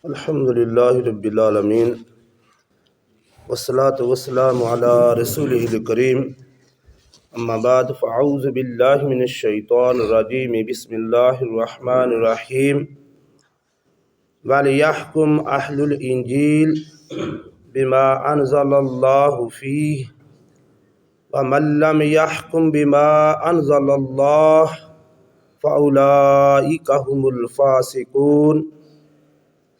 الحمد للہ رب العالمین والصلاة والسلام علی رسولہ الکریم اما بعد فاعوذ باللہ من الشیطان الرجیم بسم اللہ الرحمن الرحیم وَلِيَحْكُمْ أَهْلُ الْإِنْجِيلِ بِمَا أَنزَلَ اللَّهُ فِيهِ وَمَنْ لَمْ يَحْكُمْ بِمَا أَنزَلَ اللَّهُ فَأُولَئِكَ هُمُ الْفَاسِقُونَ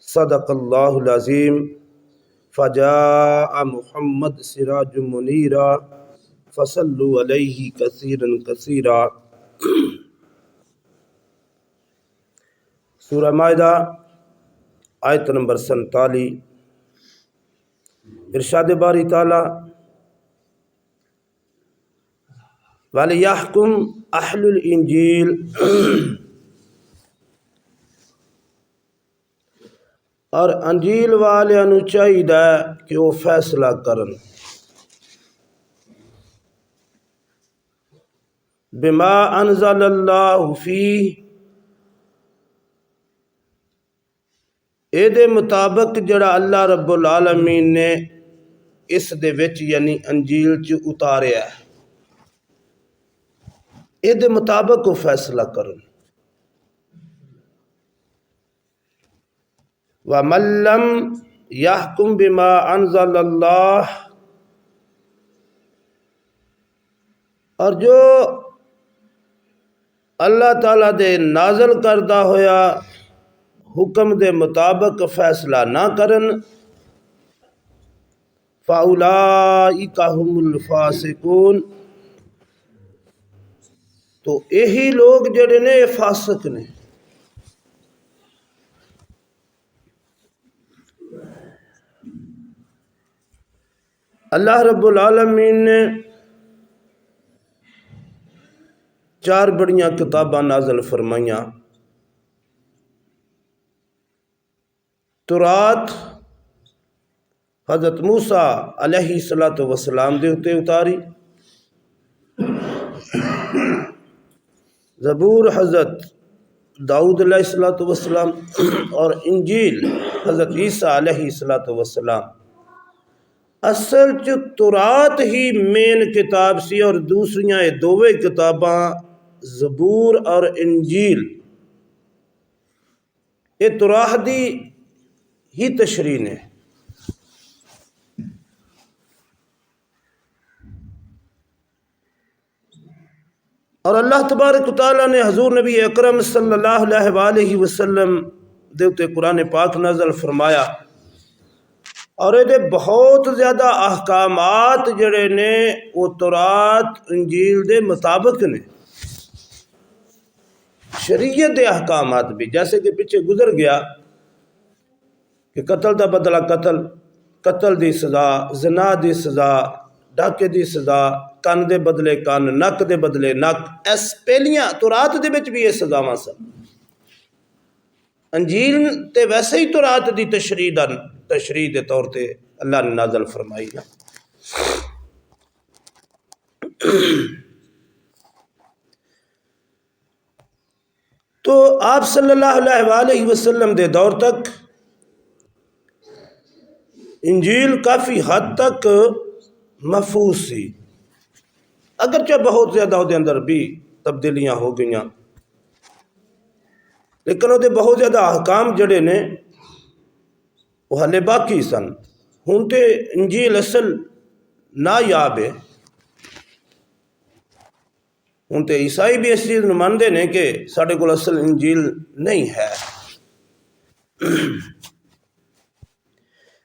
صدق اللہ العظیم فجاء محمد سراج منیرا فصلوا علیہ کثیرا کثیرا۔ سورہ مائدہ آیت نمبر 47۔ ارشاد باری تعالی وَلِيَحْكُمْ أَهْلُ الْإِنْجِيلِ، اور انجیل والوں چاہیے کہ وہ فیصلہ کرن بما انزل اللہ فیہ، اے دے مطابق جڑا اللہ رب العالمین نے اس دے وچ یعنی انجیل چ اتاریا ہے، اے دے مطابق وہ فیصلہ کرن۔ وَمَن لَّمْ يَحْكُمْ بِمَا أَنزَلَ اللَّهُ، اور جو اللہ تعالیٰ دے نازل کردہ ہویا حکم دے مطابق فیصلہ نہ کرن، فَأُولَئِكَ هُمُ الْفَاسِقُونَ، تو یہی لوگ جڑے نے فاسق نے۔ اللہ رب العالمین نے 4 بڑیاں کتاباں نازل فرمائیاں، تورات حضرت موسیٰ علیہ السلام دے اتے اتاری، زبور حضرت داؤد علیہ السلام، اور انجیل حضرت عیسیٰ علیہ السلام۔ اصل چ تورات ہی مین کتاب سی، اور دوسریاں یہ دووے کتاباں زبور اور انجیل یہ تورات دی ہی تشریح نے۔ اور اللہ تبارک و تعالیٰ نے حضور نبی اکرم صلی اللہ علیہ وآلہ وسلم دے قرآن پاک نازل فرمایا، اور یہ بہت زیادہ احکامات جڑے نے وہ تورات انجیل دے مطابق نے، شریعت دے احکامات بھی، جیسے کہ پیچھے گزر گیا کہ قتل دا بدلہ قتل، قتل دی سزا، زنا دی سزا، ڈاکے دی سزا، کن دے بدلے کن، نک دے بدلے نک، اس پہلیاں تورات دے وچ بھی یہ سزاواں سن۔ انجیل تے ویسے ہی تورات دی تشریح دے طور تے اللہ نے نازل فرمائی نا۔ تو آپ صلی اللہ علیہ وآلہ وسلم دے دور تک انجیل کافی حد تک محفوظ سی، اگرچہ بہت زیادہ وہ دے اندر بھی تبدیلیاں ہو گئیاں، لیکن وہ دے بہت زیادہ احکام جڑے نے وہ ہلے باقی سن۔ ہوں تے انجیل اصل نایاب ہے، ہوں تے عیسائی بھی اس چیز نماندے نے کہ ساڑھے کو اصل انجیل نہیں ہے۔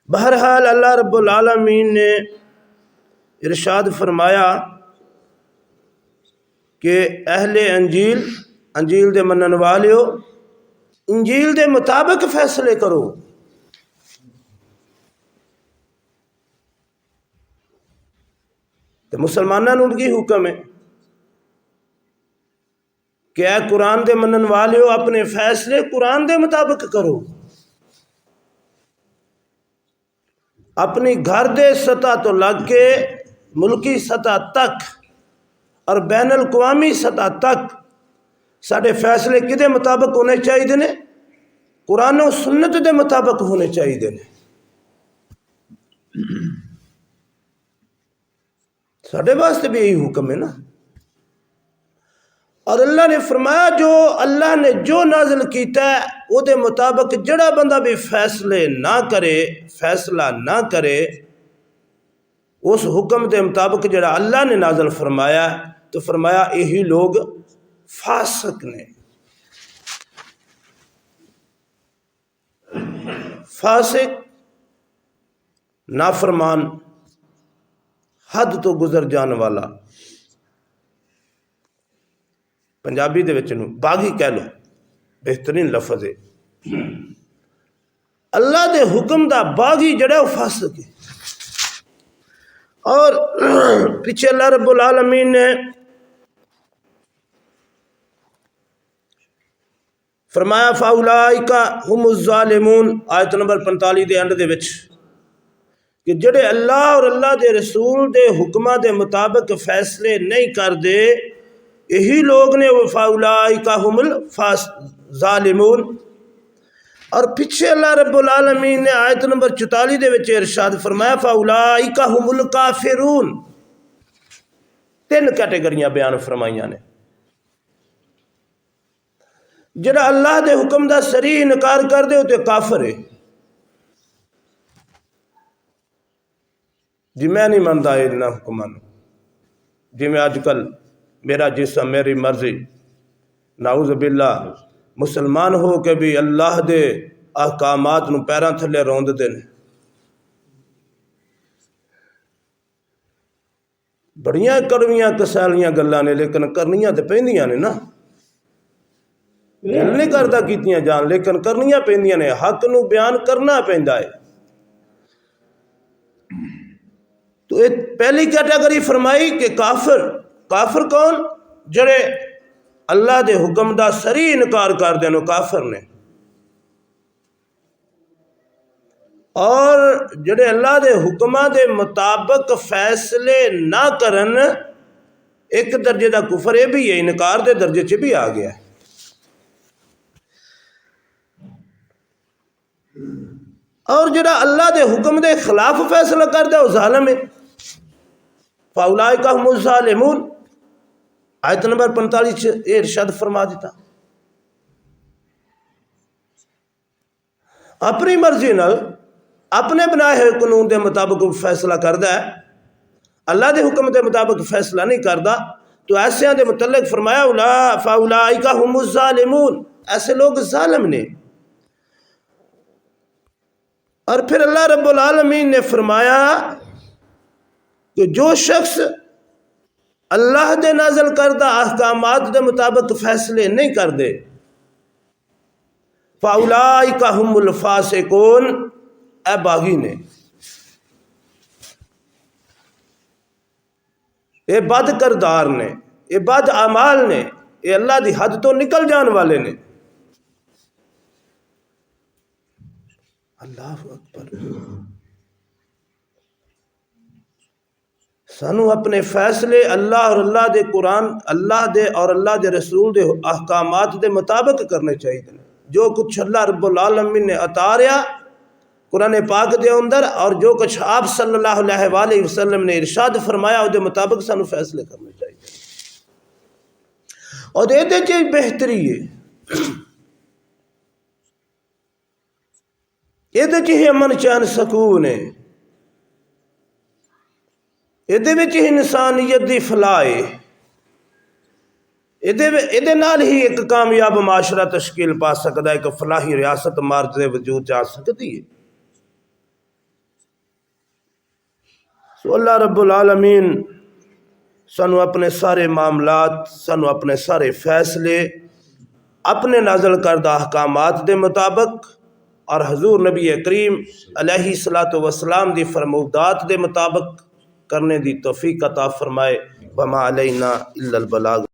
بہرحال اللہ رب العالمین نے ارشاد فرمایا کہ اہل انجیل دے منن والیو، انجیل دے مطابق فیصلے کرو۔ تو مسلمانوں نے کی حکم ہے کہ اے قرآن دے منن والیو، اپنے فیصلے قرآن دے مطابق کرو، اپنی گھر دے سطح تو لگ کے ملکی سطح تک اور بین الاقوامی سطح تک سارے فیصلے کدے مطابق ہونے چاہیے نے؟ قرآن و سنت دے مطابق ہونے چاہیے نے. ساڈے واسطے بھی یہی حکم ہے نا. اور اللہ نے فرمایا جو اللہ نے جو نازل کیتا ہے وہ دے مطابق جڑا بندہ بھی فیصلہ نہ کرے اس حکم دے مطابق جڑا اللہ نے نازل فرمایا تو فرمایا یہی لوگ فاسق نے. فاسق نافرمان حد تو گزر جان والا، پنجابی دے وچ باغی کہہ لو، بہترین لفظ ہے. اللہ دے حکم دا باغی جڑا وہ فاسق ہے. اور پیچھے اللہ رب العالمین نے فرمایا فاولائک ہم الظالمون، آیت نمبر 45 دے اینڈ دے وچ، کہ جڑے اللہ اور اللہ دے رسول دے حکمہ دے مطابق فیصلے نہیں کر دے یہی لوگ نے وہ فاولائک ہم الظالمون. اور پیچھے اللہ رب العالمین نے آیت نمبر 44 دے وچ ارشاد فرمایا فاولائک ہم الکافرون. 3 کیٹیگریاں بیان فرمائیاں نے. جڑا اللہ دے حکم دا صریح انکار کر دے وہ تے کافر ہے. جی میں نہیں منتا انہاں حکماں نوں، جی میں اج کل میرا جسم میری مرضی، نعوذ باللہ مسلمان ہو کے بھی اللہ دے احکامات نوں پیراں تھلے روند دے نے. بڑیاں کڑویاں کسالیاں گلاں نے لیکن کرنیاں تے پیندیاں نے نا. دل نہیں کردا کیتیاں جان لیکن کرنیاں پیندیاں نے. حق نو بیان کرنا پیندا ہے. تو پہلی کیٹیگری فرمائی کہ کافر کون؟ جڑے اللہ دے حکم دا صریح انکار کر دین کافر نے. اور جڑے اللہ دے حکمہ دے مطابق فیصلے نہ کرن ایک درجے دا کفر یہ بھی ہے، انکار دے درجے چ بھی آ گیا ہے. اور جڑا اللہ دے حکم دے خلاف فیصلہ کر دے وہ ظالم ہے. فاولائک ہم الظالمون، آیت نمبر 45 ارشاد فرما دیتا. اپنی مرضی نال اپنے بنائے ہوئے قانون دے مطابق فیصلہ کردا ہے، اللہ دے حکم دے مطابق فیصلہ نہیں کردا تو ایسے دے متعلق فرمایا فاولائک ہم الظالمون، ایسے لوگ ظالم نے. اور پھر اللہ رب العالمین نے فرمایا کہ جو شخص اللہ دے نازل کردہ احکامات دے مطابق فیصلے نہیں کر دے فاولائک ہم الفاسقون، اے باغی نے، اے بد کردار نے، اے بد اعمال نے، اے اللہ دی حد تو نکل جان والے نے. اللہ اکبر. سانو اپنے فیصلے اللہ اور اللہ دے قرآن، اللہ دے اور اللہ دے رسول دے احکامات دے مطابق کرنے چاہیے. جو کچھ اللہ رب العالمین نے اتاریا قرآن پاک دے اندر اور جو کچھ آپ صلی اللہ علیہ وآلہ وسلم نے ارشاد فرمایا وہ دے مطابق سانو فیصلے کرنے چاہیے. اور دے چیز بہتری ہے، یہ امن چین سکون ہے، یہ انسانیت دی فلاح ہے، یہ نال ہی ایک کامیاب معاشرہ تشکیل پا سکتا ہے، ایک فلاحی ریاست مارچ دے وجود جا سکتی ہے. سو اللہ رب العالمین سانو اپنے سارے معاملات، سانو اپنے سارے فیصلے اپنے نازل کردہ احکامات دے مطابق اور حضور نبی کریم علیہ الصلوۃ والسلام دی فرمودات دے مطابق کرنے دی توفیق عطا فرمائے. وما علینا الا البلاغ.